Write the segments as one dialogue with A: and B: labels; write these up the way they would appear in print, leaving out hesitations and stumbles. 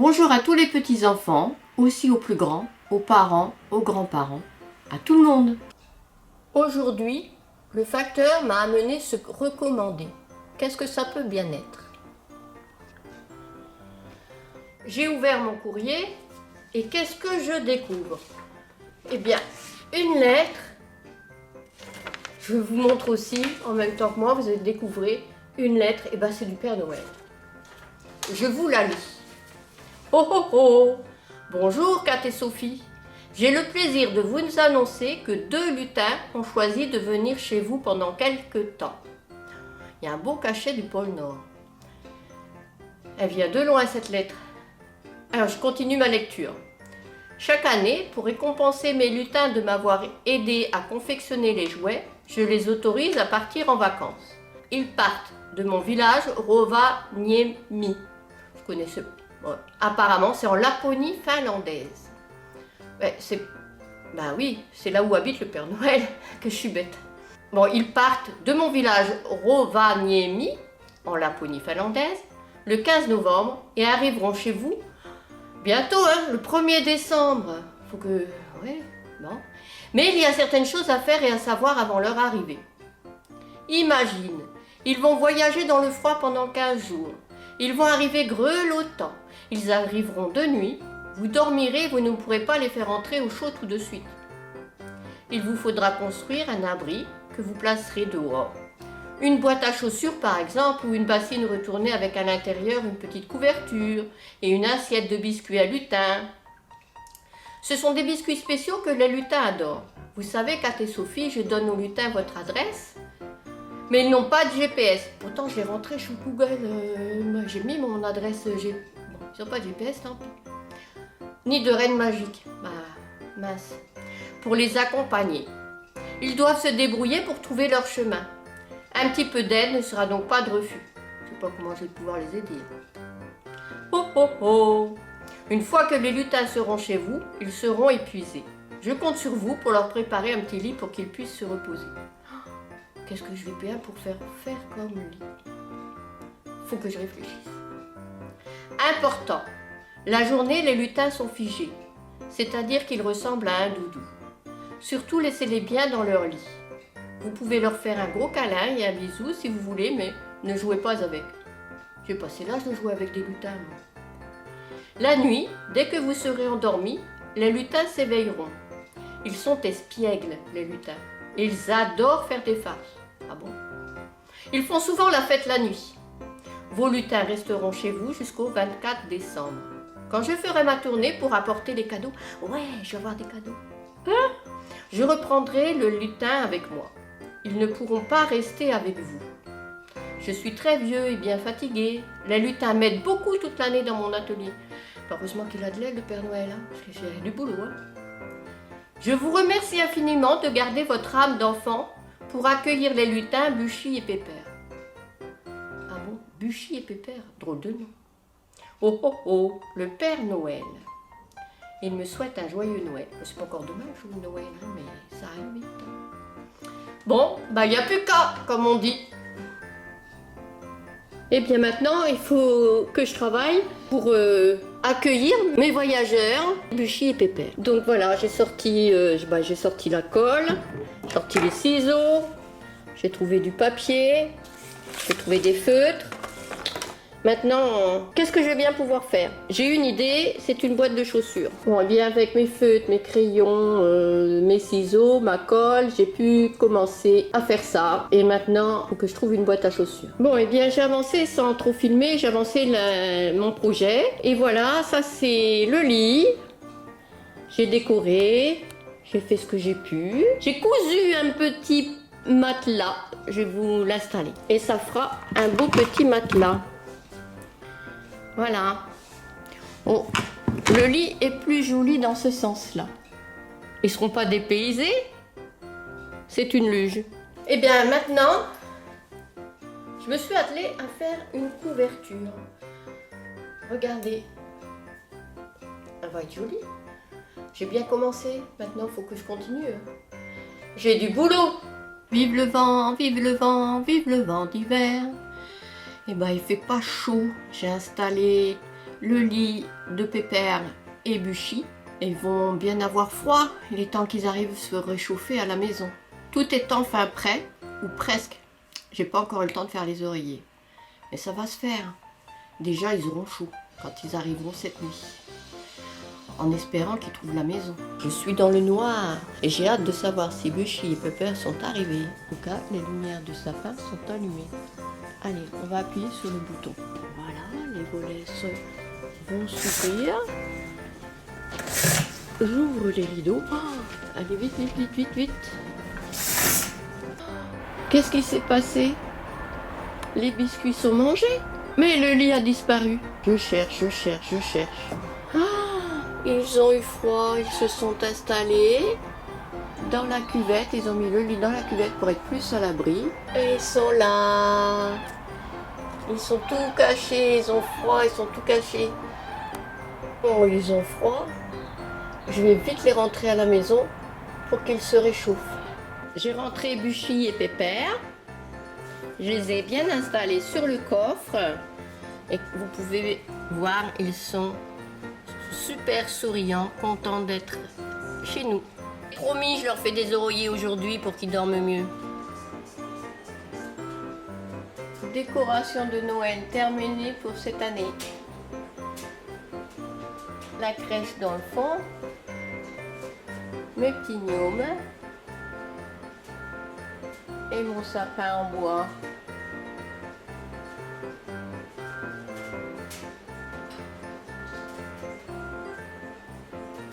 A: Bonjour à tous les petits-enfants, aussi aux plus grands, aux parents, aux grands-parents, à tout le monde. Aujourd'hui, le facteur m'a amené ce recommandé. Qu'est-ce que ça peut bien être? J'ai ouvert mon courrier et qu'est-ce que je découvre? Eh bien, une lettre. Je vous montre aussi, en même temps que moi, vous allez découvrir une lettre, et bien c'est du Père Noël. Je vous la lis. Oh oh oh! Bonjour Kat et Sophie. J'ai le plaisir de vous annoncer que 2 lutins ont choisi de venir chez vous pendant quelques temps. Il y a un beau cachet du pôle Nord. Elle vient de loin cette lettre. Alors je continue ma lecture. Chaque année, pour récompenser mes lutins de m'avoir aidé à confectionner les jouets, je les autorise à partir en vacances. Ils partent de mon village Rovaniemi. Vous connaissez? Bon, apparemment, c'est en Laponie finlandaise. Ouais, bah oui, c'est là où habite le Père Noël, que je suis bête. Bon, ils partent de mon village Rovaniemi, en Laponie finlandaise, le 15 novembre et arriveront chez vous bientôt, le 1er décembre. Faut que... ouais, bon. Mais il y a certaines choses à faire et à savoir avant leur arrivée. Imagine, ils vont voyager dans le froid pendant 15 jours. Ils vont arriver grelottants. Ils arriveront de nuit. Vous dormirez et vous ne pourrez pas les faire entrer au chaud tout de suite. Il vous faudra construire un abri que vous placerez dehors. Une boîte à chaussures par exemple, ou une bassine retournée avec à l'intérieur une petite couverture et une assiette de biscuits à lutins. Ce sont des biscuits spéciaux que les lutins adorent. Vous savez, Kat et Sophie, je donne aux lutins votre adresse, mais ils n'ont pas de GPS. Pourtant, j'ai rentré sur Google, j'ai mis mon adresse GPS. Bon, ils n'ont pas de GPS, tant pis. Ni de reine magique. Bah, mince. Pour les accompagner. Ils doivent se débrouiller pour trouver leur chemin. Un petit peu d'aide ne sera donc pas de refus. Je ne sais pas comment je vais pouvoir les aider. Oh oh oh! Une fois que les lutins seront chez vous, ils seront épuisés. Je compte sur vous pour leur préparer un petit lit pour qu'ils puissent se reposer. Qu'est-ce que je vais bien pour faire comme lit? Faut que je réfléchisse. Important. La journée, les lutins sont figés. C'est-à-dire qu'ils ressemblent à un doudou. Surtout, laissez-les bien dans leur lit. Vous pouvez leur faire un gros câlin et un bisou si vous voulez, mais ne jouez pas avec. J'ai passé l'âge de jouer avec des lutins, moi. La nuit, dès que vous serez endormis, les lutins s'éveilleront. Ils sont espiègles, les lutins. Ils adorent faire des farces. Ah bon? Ils font souvent la fête la nuit. Vos lutins resteront chez vous jusqu'au 24 décembre. Quand je ferai ma tournée pour apporter les cadeaux, ouais, je vais avoir des cadeaux. Je reprendrai le lutin avec moi. Ils ne pourront pas rester avec vous. Je suis très vieux et bien fatigué. Les lutins m'aident beaucoup toute l'année dans mon atelier. Heureusement qu'il a de l'aide, le Père Noël, parce que j'ai du boulot. Je vous remercie infiniment de garder votre âme d'enfant pour accueillir les lutins Buchy et Pépère. Ah bon, Buchy et Pépère, drôle de nom. Oh oh oh, le Père Noël. Il me souhaite un joyeux Noël. C'est pas encore demain, joyeux Noël, mais ça arrive vite. Bon, bah il n'y a plus qu'à, comme on dit. Et bien maintenant, il faut que je travaille pour accueillir mes voyageurs, Buchy et Pépère. Donc voilà, j'ai sorti la colle, j'ai sorti les ciseaux, j'ai trouvé du papier, j'ai trouvé des feutres. Maintenant, qu'est-ce que je vais bien pouvoir faire? J'ai une idée, c'est une boîte de chaussures. Bon, et bien avec mes feutres, mes crayons, mes ciseaux, ma colle, j'ai pu commencer à faire ça. Et maintenant, il faut que je trouve une boîte à chaussures. Bon, et bien j'ai avancé sans trop filmer, j'ai avancé mon projet. Et voilà, ça c'est le lit. J'ai décoré, j'ai fait ce que j'ai pu. J'ai cousu un petit matelas, je vais vous l'installer. Et ça fera un beau petit matelas. Voilà. Oh, le lit est plus joli dans ce sens-là. Ils ne seront pas dépaysés. C'est une luge. Et bien maintenant, je me suis attelée à faire une couverture. Regardez. Elle va être jolie. J'ai bien commencé. Maintenant, il faut que je continue. J'ai du boulot. Vive le vent, vive le vent, vive le vent d'hiver. Et ben il fait pas chaud. J'ai installé le lit de Pépère et Buchy. Ils vont bien avoir froid, il est temps qu'ils arrivent à se réchauffer à la maison. Tout est enfin prêt, ou presque. J'ai pas encore eu le temps de faire les oreillers. Mais ça va se faire. Déjà, ils auront chaud quand ils arriveront cette nuit. En espérant qu'ils trouvent la maison. Je suis dans le noir et j'ai hâte de savoir si Buchy et Pépère sont arrivés. En tout cas, les lumières du sapin sont allumées. Allez, on va appuyer sur le bouton. Voilà, les volets vont s'ouvrir. J'ouvre les rideaux. Oh, allez, vite, vite, vite, vite, vite. Qu'est-ce qui s'est passé? Les biscuits sont mangés, mais le lit a disparu. Je cherche. Ils ont eu froid, ils se sont installés dans la cuvette. Ils ont mis le lit dans la cuvette pour être plus à l'abri. Et ils sont là. Ils sont tout cachés, ils ont froid, ils sont tout cachés. Oh, ils ont froid. Je vais vite les rentrer à la maison pour qu'ils se réchauffent. J'ai rentré Buchy et Pépère. Je les ai bien installés sur le coffre. Et vous pouvez voir, ils sont super souriants, contents d'être chez nous. Promis, je leur fais des oreillers aujourd'hui pour qu'ils dorment mieux. Décoration de Noël terminée pour cette année. La crèche dans le fond. Mes petits gnomes. Et mon sapin en bois.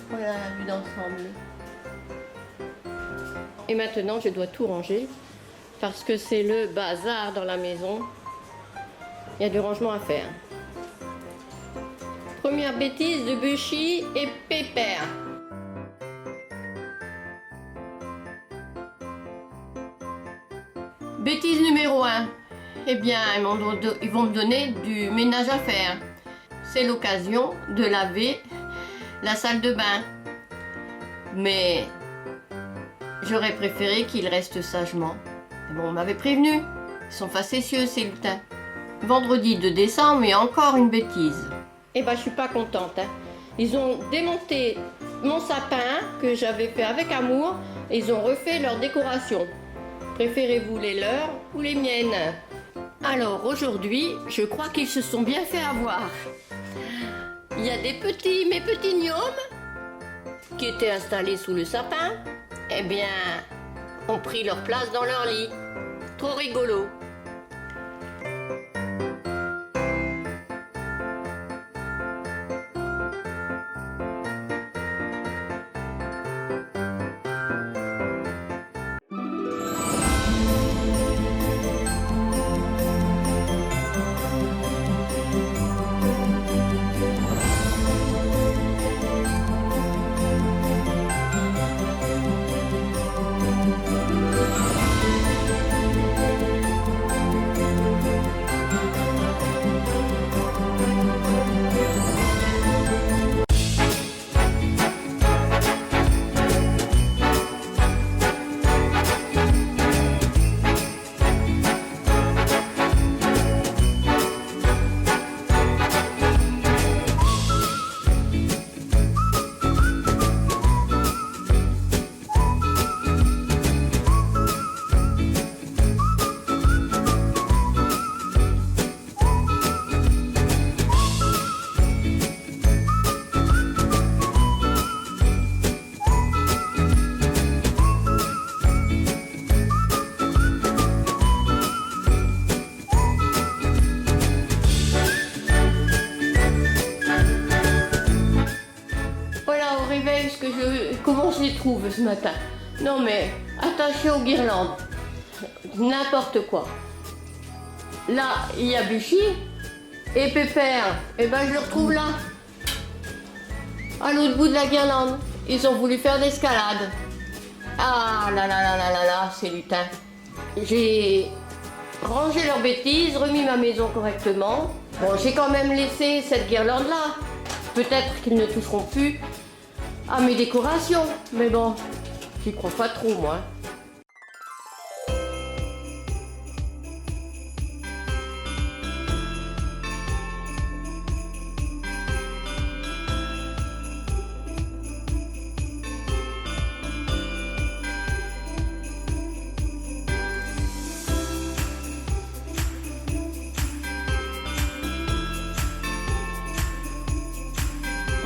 A: Voilà la vue d'ensemble. Et maintenant, je dois tout ranger parce que c'est le bazar dans la maison. Il y a du rangement à faire. Première bêtise de Buchy et Pépère. Bêtise numéro 1. Eh bien, ils vont me donner du ménage à faire. C'est l'occasion de laver la salle de bain. Mais j'aurais préféré qu'ils restent sagement. Mais bon, on m'avait prévenu. Ils sont facétieux, ces lutins. Vendredi 2 décembre, et encore une bêtise. Eh ben, je suis pas contente. Hein. Ils ont démonté mon sapin que j'avais fait avec amour et ils ont refait leur décoration. Préférez-vous les leurs ou les miennes? Alors aujourd'hui, je crois qu'ils se sont bien fait avoir. Il y a mes petits gnomes qui étaient installés sous le sapin, eh bien, ont pris leur place dans leur lit. Trop rigolo. Comment je les trouve ce matin? Non mais, attachés aux guirlandes. N'importe quoi. Là, il y a Buchy et Pépère. Et ben je le retrouve là. À l'autre bout de la guirlande. Ils ont voulu faire l'escalade. Ah là là là là là là, c'est lutin. J'ai rangé leurs bêtises, remis ma maison correctement. Bon, j'ai quand même laissé cette guirlande là. Peut-être qu'ils ne toucheront plus à mes décorations, mais bon, j'y crois pas trop moi.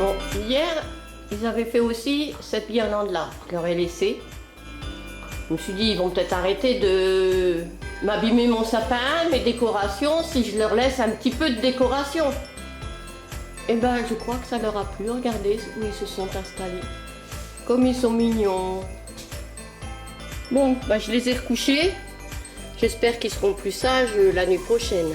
A: Bon, hier, ils avaient fait aussi cette guirlande-là. Je leur ai laissé. Je me suis dit, ils vont peut-être arrêter de m'abîmer mon sapin, mes décorations, si je leur laisse un petit peu de décoration. Et ben, je crois que ça leur a plu. Regardez où ils se sont installés. Comme ils sont mignons. Bon, ben, je les ai recouchés. J'espère qu'ils seront plus sages l'année prochaine.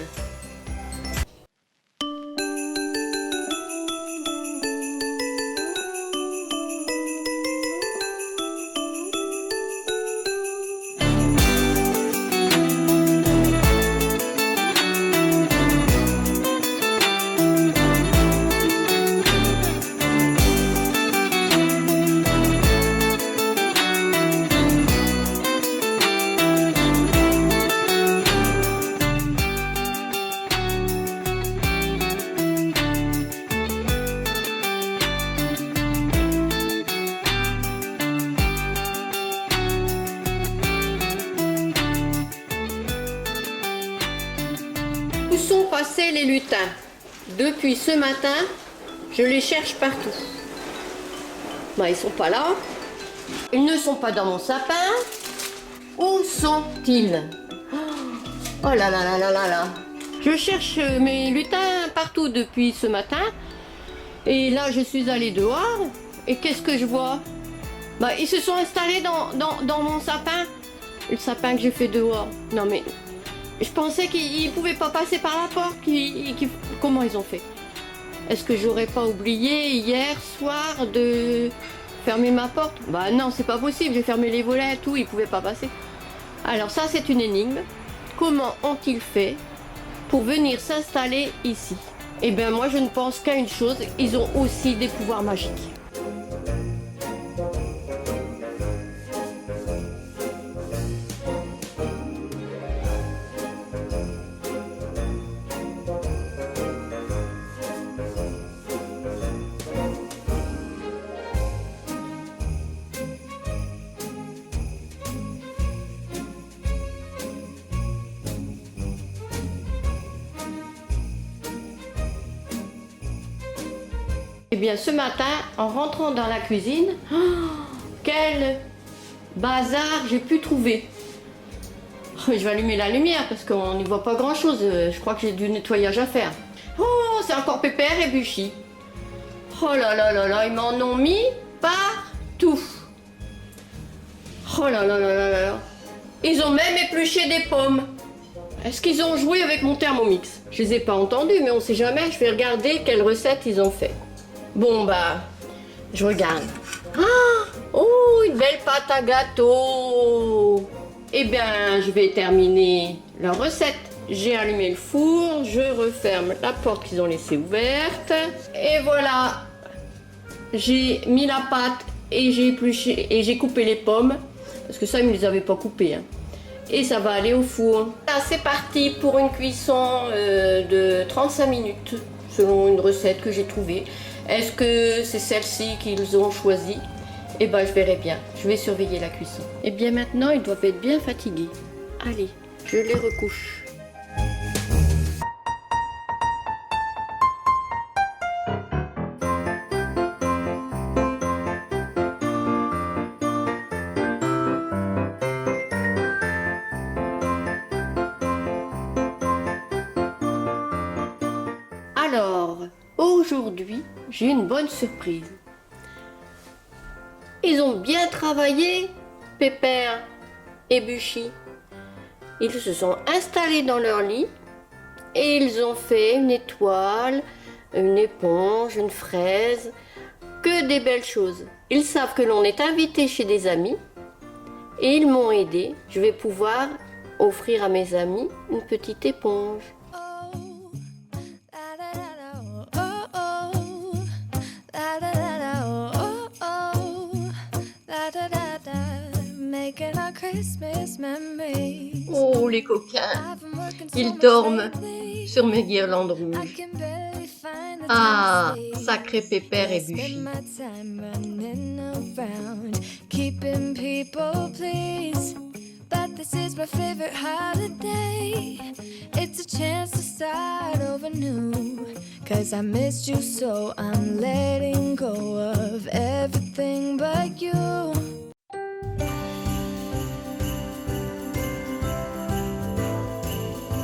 A: Où sont passés les lutins? Depuis ce matin, je les cherche partout. Ben, ils sont pas là. Ils ne sont pas dans mon sapin. Où sont-ils? Oh là là là là là là. Je cherche mes lutins partout depuis ce matin. Et là, je suis allée dehors. Et qu'est-ce que je vois? Ben, ils se sont installés dans mon sapin. Le sapin que j'ai fait dehors. Non mais... Je pensais qu'ils ne pouvaient pas passer par la porte. Comment ils ont fait? Est-ce que j'aurais pas oublié hier soir de fermer ma porte? Bah non, c'est pas possible. J'ai fermé les volets, tout. Ils ne pouvaient pas passer. Alors ça, c'est une énigme. Comment ont-ils fait pour venir s'installer ici? Eh bien, moi, je ne pense qu'à une chose. Ils ont aussi des pouvoirs magiques. Eh bien, ce matin, en rentrant dans la cuisine, oh, quel bazar j'ai pu trouver. Je vais allumer la lumière parce qu'on n'y voit pas grand-chose. Je crois que j'ai du nettoyage à faire. Oh, c'est encore Pépère et Buchy. Oh là là là là, ils m'en ont mis partout. Oh là là là là là. Ils ont même épluché des pommes. Est-ce qu'ils ont joué avec mon Thermomix? Je les ai pas entendus, mais on sait jamais. Je vais regarder quelle recette ils ont fait. Bon bah, je regarde. Oh, une belle pâte à gâteau. Eh bien, je vais terminer la recette. J'ai allumé le four, je referme la porte qu'ils ont laissée ouverte. Et voilà, j'ai mis la pâte et j'ai épluché et j'ai coupé les pommes. Parce que ça, ils ne les avaient pas coupées. Hein. Et ça va aller au four. Là, c'est parti pour une cuisson de 35 minutes, selon une recette que j'ai trouvée. Est-ce que c'est celle-ci qu'ils ont choisie? Eh bien, je verrai bien. Je vais surveiller la cuisson. Et bien maintenant, ils doivent être bien fatigués. Allez, je les recouche. Alors, aujourd'hui, j'ai une bonne surprise. Ils ont bien travaillé, Pépère et Buchy. Ils se sont installés dans leur lit et ils ont fait une étoile, une éponge, une fraise, que des belles choses. Ils savent que l'on est invité chez des amis et ils m'ont aidé. Je vais pouvoir offrir à mes amis une petite éponge. Oh, les coquins, ils dorment sur mes guirlandes rouges. Ah, sacré Pépère et Buchy. But this is my favorite holiday. It's a chance to start over new. 'Cause I missed you, so I'm letting
B: anything but you.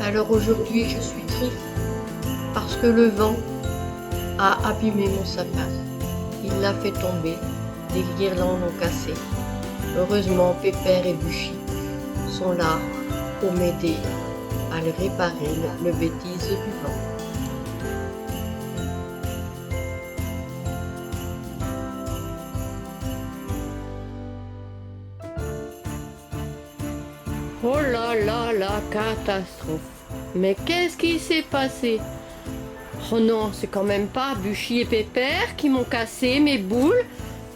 A: Alors aujourd'hui, je suis triste parce que le vent a abîmé mon sapin. Il l'a fait tomber, des guirlandes ont cassé. Heureusement, Pépère et Buchy sont là pour m'aider à le réparer, le bêtise du vent. Oh là là, la catastrophe! Mais qu'est-ce qui s'est passé? Oh non, c'est quand même pas Buchy et Pépère qui m'ont cassé mes boules.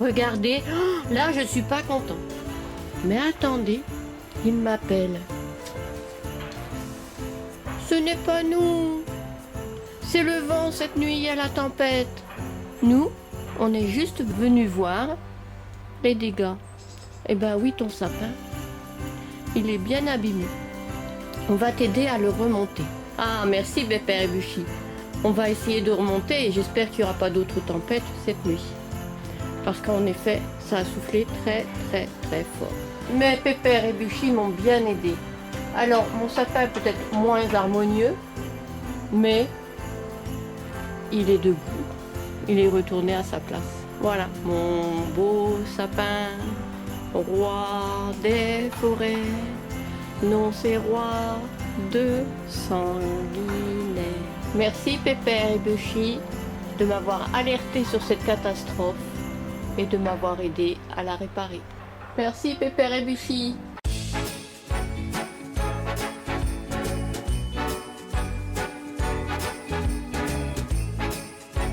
A: Regardez, oh, là je suis pas content. Mais attendez, ils m'appellent. Ce n'est pas nous. C'est le vent cette nuit à la tempête. Nous, on est juste venus voir les dégâts. Eh ben oui, ton sapin, il est bien abîmé. On va t'aider à le remonter. Ah, merci Pépère et Buchy. On va essayer de remonter et j'espère qu'il n'y aura pas d'autres tempêtes cette nuit. Parce qu'en effet, ça a soufflé très très très fort. Mais Pépère et Buchy m'ont bien aidé. Alors, mon sapin est peut-être moins harmonieux, mais il est debout. Il est retourné à sa place. Voilà, mon beau sapin, roi des forêts. Non, c'est roi de sanguinaire. Merci Pépère et Buchy de m'avoir alerté sur cette catastrophe et de m'avoir aidé à la réparer. Merci Pépère et Buchy.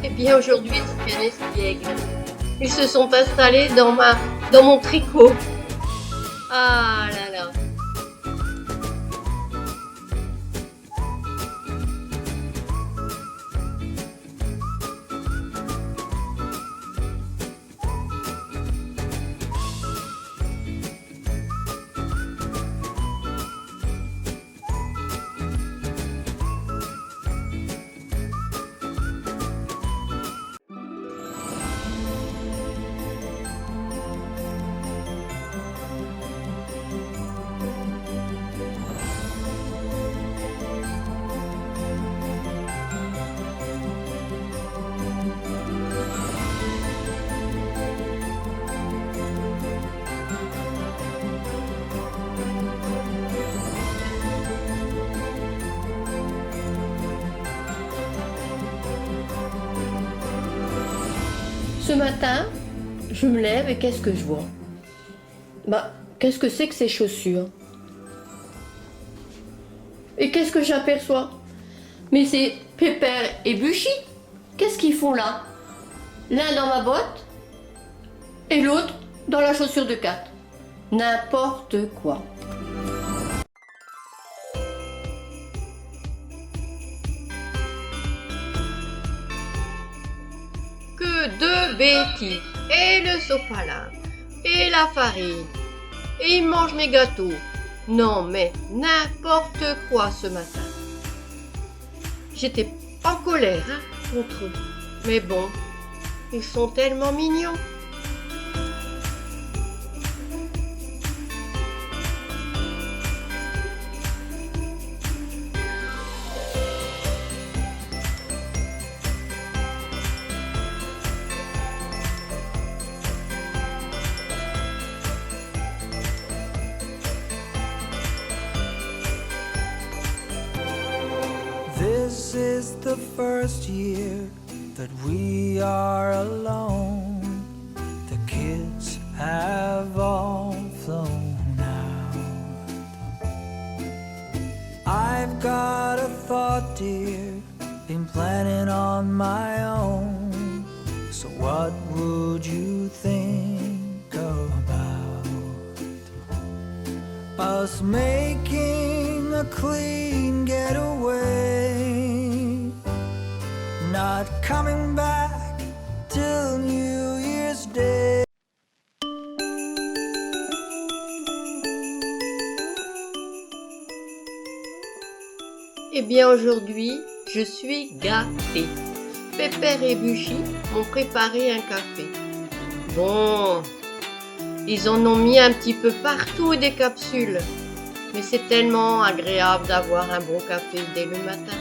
A: Eh bien aujourd'hui c'est bien espiègle. Ils se sont installés dans mon tricot. Ah là là. Ce matin, je me lève et qu'est-ce que je vois? Qu'est-ce que c'est que ces chaussures? Et qu'est-ce que j'aperçois? Mais c'est Pépère et Buchy. Qu'est-ce qu'ils font là? L'un dans ma botte et l'autre dans la chaussure de Kat. N'importe quoi. Que de bêtises! Et le sopalin, et la farine, et ils mangent mes gâteaux. Non mais n'importe quoi ce matin. J'étais en colère contre eux. Mais bon, ils sont tellement mignons.
C: This is the first year that we are alone. The kids have all flown out. I've got a thought, dear, been planning on my own. So what would you think about us making a clean getaway, not coming back till New Year's Day?
A: Eh bien aujourd'hui, je suis gâtée. Pépère et Buchy m'ont préparé un café. Bon, ils en ont mis un petit peu partout des capsules. Mais c'est tellement agréable d'avoir un bon café dès le matin.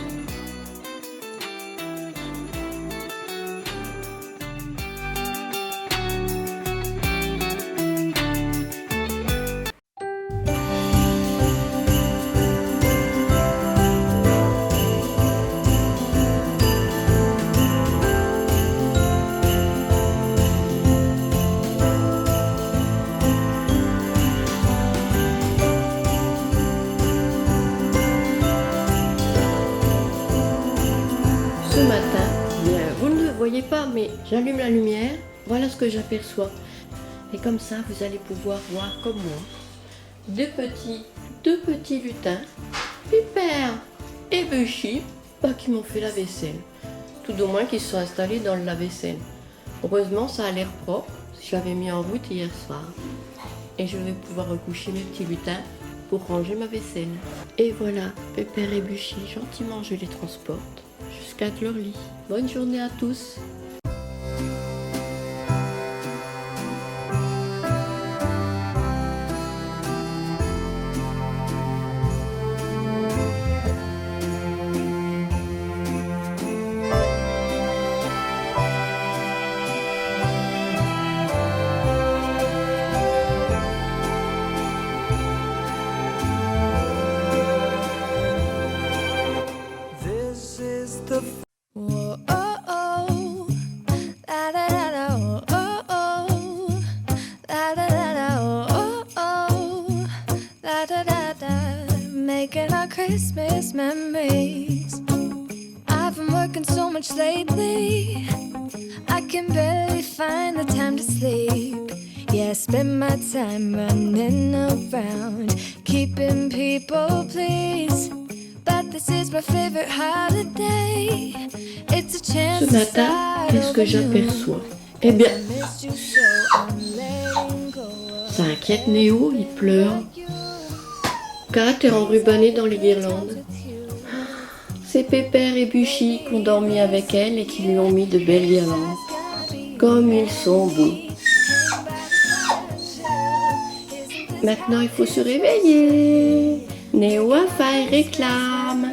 A: Ce matin, bien, vous ne le voyez pas, mais j'allume la lumière, voilà ce que j'aperçois. Et comme ça, vous allez pouvoir voir comme moi, deux petits lutins, Pépère et Buchy, qui m'ont fait la vaisselle. Tout au moins qu'ils se sont installés dans le lave-vaisselle. Heureusement, ça a l'air propre, je l'avais mis en route hier soir. Et je vais pouvoir recoucher mes petits lutins pour ranger ma vaisselle. Et voilà, Pépère et Buchy, gentiment je les transporte jusqu'à leur lit. Bonne journée à tous.
C: This is the
B: Whoa, oh, oh. La, la, la, la, oh, oh, oh. La, la, la, la, oh, oh, oh. La, da, da, da. Making our Christmas memories. I've been working so much lately, I can barely find the time to sleep. Yeah, I spend my time running around, keeping people pleased. But this is my favorite holiday. It's a chance
A: Ce
B: to
A: matin,
B: start
A: qu'est-ce que
B: over new.
A: j'aperçois? Eh bien,
B: I missed you so I'm letting go of
A: ça inquiète Néo, il pleure. Kat est enrubannée dans les guirlandes. C'est Pépère et Buchy qui ont dormi avec elle et qui lui ont mis de belles guirlandes. Comme ils sont beaux. Maintenant, il faut se réveiller. Néo a faim, il réclame.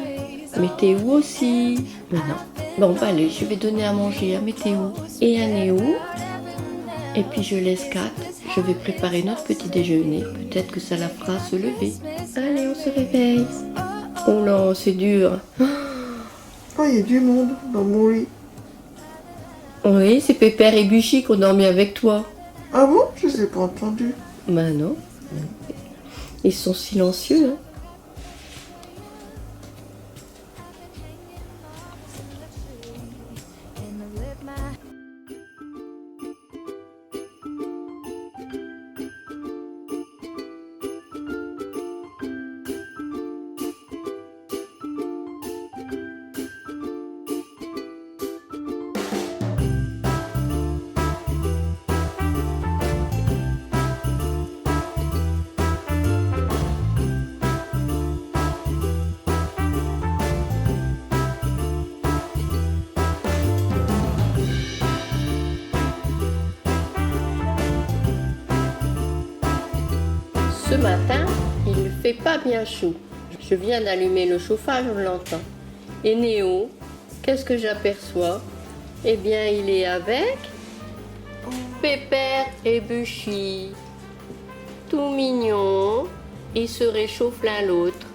A: Météo aussi. Mais non. Bon, bah allez, je vais donner à manger à Météo et à Néo. Et puis je laisse Kat. Je vais préparer notre petit déjeuner. Peut-être que ça la fera se lever. Allez, on se réveille. Oh non, c'est dur.
D: Oh, il y a du monde dans mon lit.
A: Oui, c'est Pépère et Buchy qui ont dormi avec toi.
D: Ah bon? Je ne l'ai pas entendu.
A: Bah non. Ils sont silencieux, hein.
B: and I live my
A: Ce matin, il ne fait pas bien chaud. Je viens d'allumer le chauffage, on l'entend. Et Néo, qu'est-ce que j'aperçois? Eh bien, il est avec Pépère et Buchy. Tout mignon. Ils se réchauffent l'un l'autre.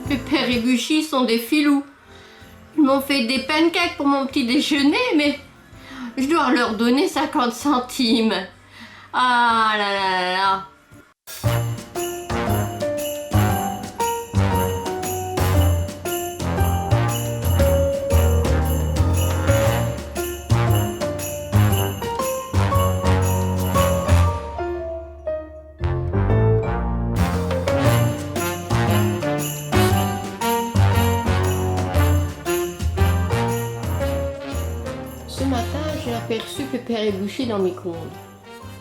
A: Pépère et Buchy sont des filous. Ils m'ont fait des pancakes pour mon petit déjeuner, mais je dois leur donner 50 centimes. Ah là là là là. aperçu Pépère et Buchy dans le micro-ondes.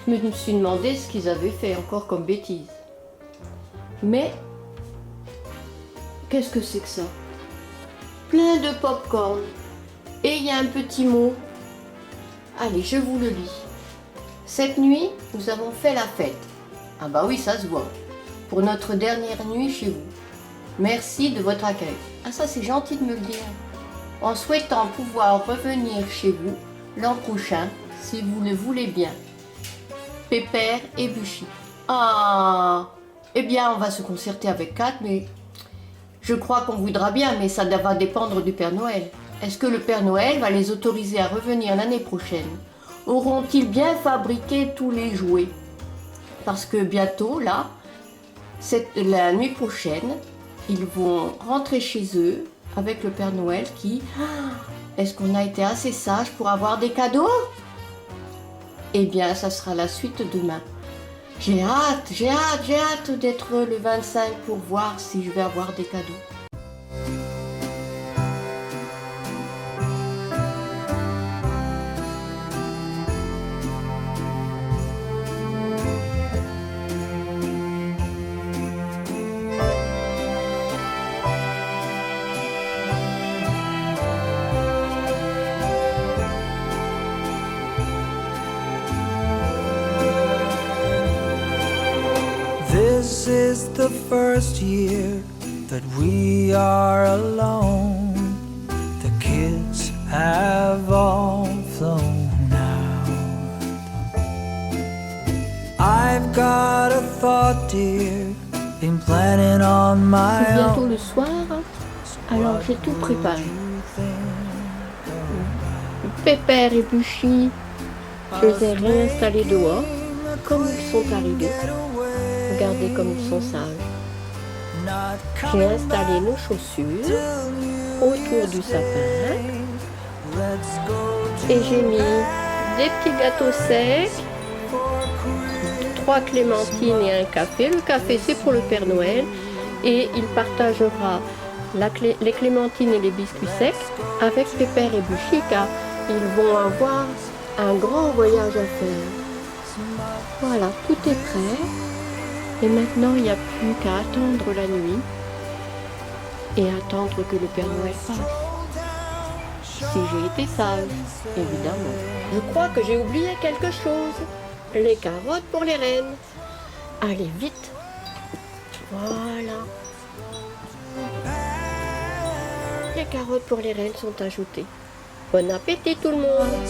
A: Je me suis demandé ce qu'ils avaient fait encore comme bêtise. Mais, qu'est-ce que c'est que ça? Plein de pop-corn. Et il y a un petit mot. Allez, je vous le lis. Cette nuit, nous avons fait la fête. Ah bah oui, ça se voit. Pour notre dernière nuit chez vous. Merci de votre accueil. Ah ça, c'est gentil de me le dire. En souhaitant pouvoir revenir chez vous l'an prochain, si vous le voulez bien. Pépère et Buchy. Ah, eh bien, on va se concerter avec Kat, mais je crois qu'on voudra bien, mais ça va dépendre du Père Noël. Est-ce que le Père Noël va les autoriser à revenir l'année prochaine? Auront-ils bien fabriqué tous les jouets? Parce que bientôt, là, la nuit prochaine, ils vont rentrer chez eux avec le Père Noël qui... Est-ce qu'on a été assez sage pour avoir des cadeaux? Eh bien, ça sera la suite demain. J'ai hâte d'être le 25 pour voir si je vais avoir des cadeaux.
C: This is the first year that we are alone. The kids have all flown out. I've got a thought, dear, been planning on my
A: C'est bientôt
C: own.
A: le soir, alors j'ai tout préparé. Pépère et Buchy, je les ai réinstallés dehors, comme ils sont arrivés. Regardez comme ils sont sages. J'ai installé nos chaussures autour du sapin et j'ai mis des petits gâteaux secs, 3 clémentines et un café. Le café, c'est pour le Père Noël et il partagera les clémentines et les biscuits secs avec Pépère et Buchy car ils vont avoir un grand voyage à faire. Voilà, tout est prêt. Et maintenant, il n'y a plus qu'à attendre la nuit et attendre que le Père Noël passe. Si j'ai été sage, évidemment. Je crois que j'ai oublié quelque chose. Les carottes pour les reines. Allez, vite. Voilà. Les carottes pour les reines sont ajoutées. Bon appétit tout le monde.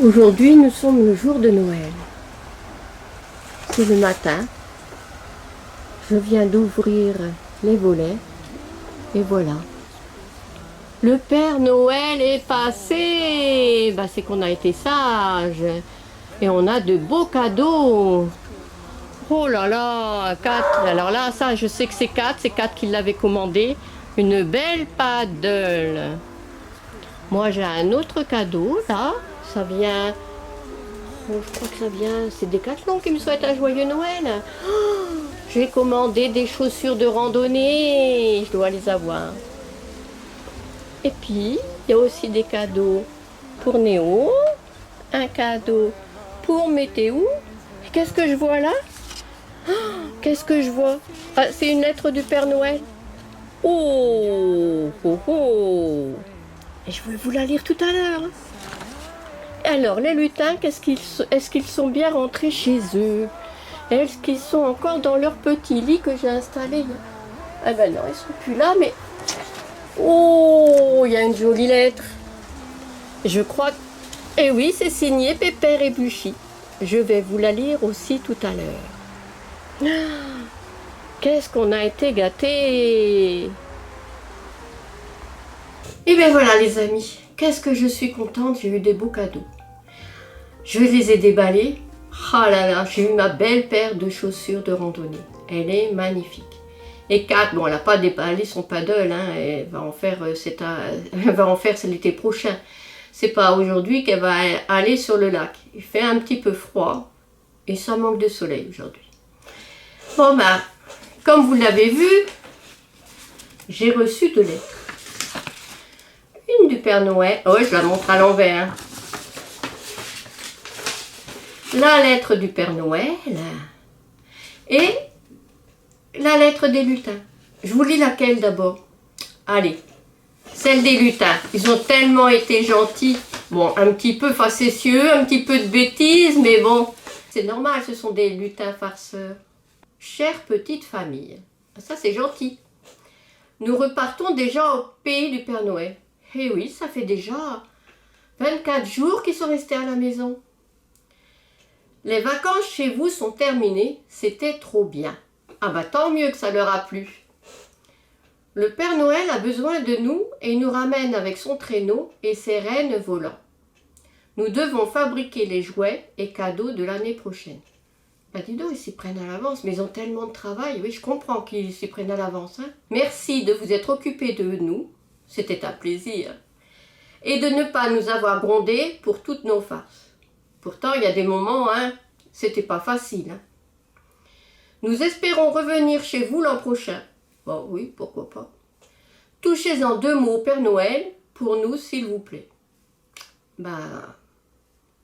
A: Aujourd'hui, nous sommes le jour de Noël. C'est le matin. Je viens d'ouvrir les volets. Et voilà. Le Père Noël est passé. Bah, c'est qu'on a été sage. Et on a de beaux cadeaux. Oh là là, 4. Alors là, ça, je sais que c'est 4. C'est 4 qui l'avait commandé. Une belle paddle. Moi, j'ai un autre cadeau, là. Ça vient... Oh, je crois que ça vient... C'est Decathlon qui me souhaite un joyeux Noël. Oh, j'ai commandé des chaussures de randonnée. Je dois les avoir. Et puis, il y a aussi des cadeaux pour Néo. Un cadeau pour Météo. Et qu'est-ce que je vois là? Oh, qu'est-ce que je vois? Ah, c'est une lettre du Père Noël. Oh, oh, oh. Et je vais vous la lire tout à l'heure. Alors, les lutins, est-ce qu'ils sont bien rentrés chez eux? Est-ce qu'ils sont encore dans leur petit lit que j'ai installé? Ah ben non, ils sont plus là, mais... Oh, il y a une jolie lettre. Je crois... Eh oui, c'est signé Pépère et Buchy. Je vais vous la lire aussi tout à l'heure. Qu'est-ce qu'on a été gâtés! Et bien voilà les amis, qu'est-ce que je suis contente, j'ai eu des beaux cadeaux. Je les ai déballés. Ah là là, j'ai eu ma belle paire de chaussures de randonnée. Elle est magnifique. Et Kat, bon, elle n'a pas déballé son paddle, hein, elle va en faire, c'est l'été prochain. C'est pas aujourd'hui qu'elle va aller sur le lac. Il fait un petit peu froid et ça manque de soleil aujourd'hui. Bon ben, comme vous l'avez vu, j'ai reçu 2 lettres. Une du Père Noël. Oh, je la montre à l'envers. Hein. la lettre du Père Noël et la lettre des lutins. Je vous lis laquelle d'abord? Allez, celle des lutins. Ils ont tellement été gentils. Bon, un petit peu facétieux, un petit peu de bêtises, mais bon, c'est normal, ce sont des lutins farceurs. Chère petite famille, ça c'est gentil. Nous repartons déjà au pays du Père Noël. Eh oui, ça fait déjà 24 jours qu'ils sont restés à la maison. Les vacances chez vous sont terminées, c'était trop bien. Ah bah tant mieux que ça leur a plu. Le Père Noël a besoin de nous et il nous ramène avec son traîneau et ses rennes volants. Nous devons fabriquer les jouets et cadeaux de l'année prochaine. Bah dis donc, ils s'y prennent à l'avance, mais ils ont tellement de travail. Oui, je comprends qu'ils s'y prennent à l'avance. Hein. Merci de vous être occupés de nous, c'était un plaisir. Et de ne pas nous avoir grondés pour toutes nos farces. Pourtant, il y a des moments, hein, c'était pas facile. Hein. Nous espérons revenir chez vous l'an prochain. Bon, oui, pourquoi pas. Touchez-en 2 mots au Père Noël, pour nous, s'il vous plaît. Ben,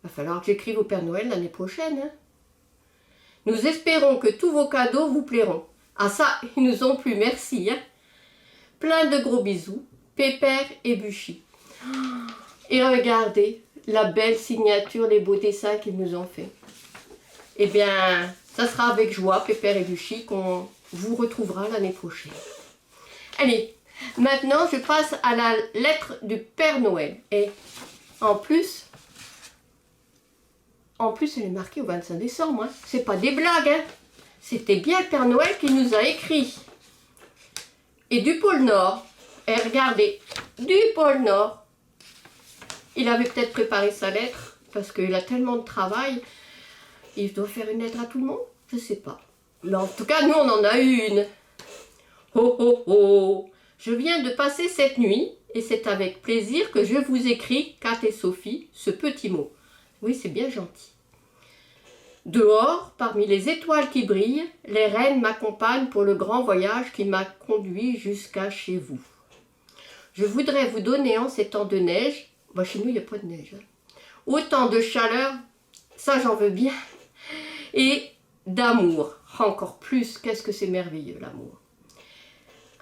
A: va falloir que j'écrive au Père Noël l'année prochaine. Hein. Nous espérons que tous vos cadeaux vous plairont. Ah ça, ils nous ont plu, merci. Hein. Plein de gros bisous, Pépère et Buchy. Et regardez la belle signature, les beaux dessins qu'ils nous ont fait. Eh bien, ça sera avec joie, Pépère et Buchy, qu'on vous retrouvera l'année prochaine. Allez, maintenant je passe à la lettre du Père Noël. Et en plus elle est marquée au 25 décembre. Hein. C'est pas des blagues. Hein. C'était bien le Père Noël qui nous a écrit. Et du pôle Nord. Et regardez, du pôle Nord. Il avait peut-être préparé sa lettre parce qu'il a tellement de travail. Il doit faire une lettre à tout le monde. Je sais pas. Mais en tout cas, nous, on en a une. Oh, oh, oh. Je viens de passer cette nuit et c'est avec plaisir que je vous écris, Kat et Sophie, ce petit mot. Oui, c'est bien gentil. Dehors, parmi les étoiles qui brillent, les reines m'accompagnent pour le grand voyage qui m'a conduit jusqu'à chez vous. Je voudrais vous donner en ces temps de neige, bah chez nous il n'y a pas de neige, hein, autant de chaleur, ça j'en veux bien, et d'amour, encore plus, qu'est-ce que c'est merveilleux l'amour.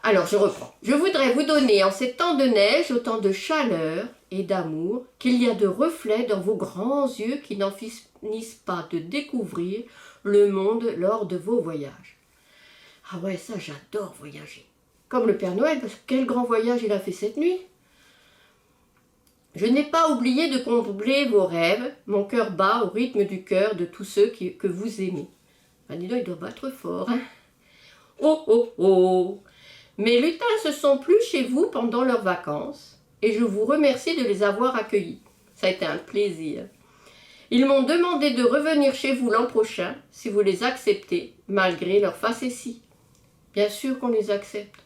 A: Alors je reprends. Je voudrais vous donner en ces temps de neige autant de chaleur et d'amour qu'il y a de reflets dans vos grands yeux qui n'en finissent pas de découvrir le monde lors de vos voyages. Ah ouais, ça j'adore voyager. Comme le Père Noël, parce que quel grand voyage il a fait cette nuit. Je n'ai pas oublié de combler vos rêves, mon cœur bat au rythme du cœur de tous ceux que vous aimez. Ben dis donc, il doit battre fort. Hein. Oh oh oh. Mes lutins se sont plu chez vous pendant leurs vacances et je vous remercie de les avoir accueillis. Ça a été un plaisir. Ils m'ont demandé de revenir chez vous l'an prochain si vous les acceptez, malgré leur facétie. Bien sûr qu'on les accepte.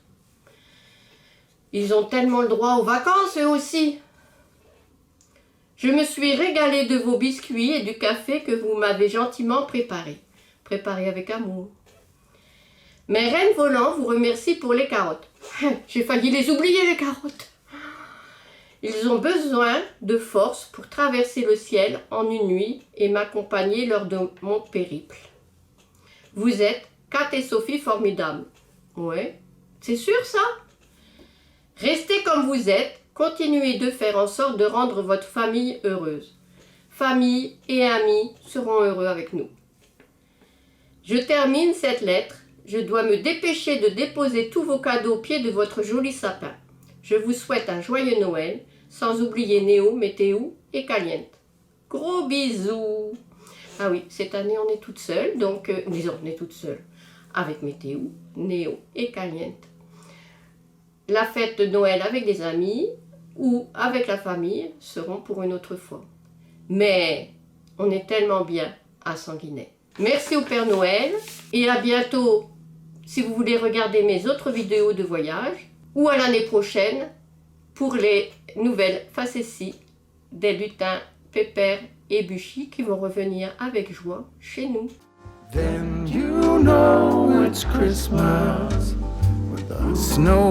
A: Ils ont tellement le droit aux vacances eux aussi. Je me suis régalée de vos biscuits et du café que vous m'avez gentiment préparé. Préparé avec amour. Mes rennes volants vous remercient pour les carottes. J'ai failli les oublier, les carottes. Ils ont besoin de force pour traverser le ciel en une nuit et m'accompagner lors de mon périple. Vous êtes Kat et Sophie formidables. Ouais, c'est sûr ça? Restez comme vous êtes, continuez de faire en sorte de rendre votre famille heureuse. Famille et amis seront heureux avec nous. Je termine cette lettre. Je dois me dépêcher de déposer tous vos cadeaux au pied de votre joli sapin. Je vous souhaite un joyeux Noël, sans oublier Néo, Météo et Caliente. Gros bisous. Ah oui, cette année on est toute seule, donc disons on est toute seule avec Météo, Néo et Caliente. La fête de Noël avec des amis ou avec la famille seront pour une autre fois. Mais on est tellement bien à Sanguinet. Merci au Père Noël et à bientôt si vous voulez regarder mes autres vidéos de voyage ou à l'année prochaine pour les nouvelles facéties des lutins Pépère et Buchy qui vont revenir avec joie chez nous.
C: Then you know it's Christmas with the snow.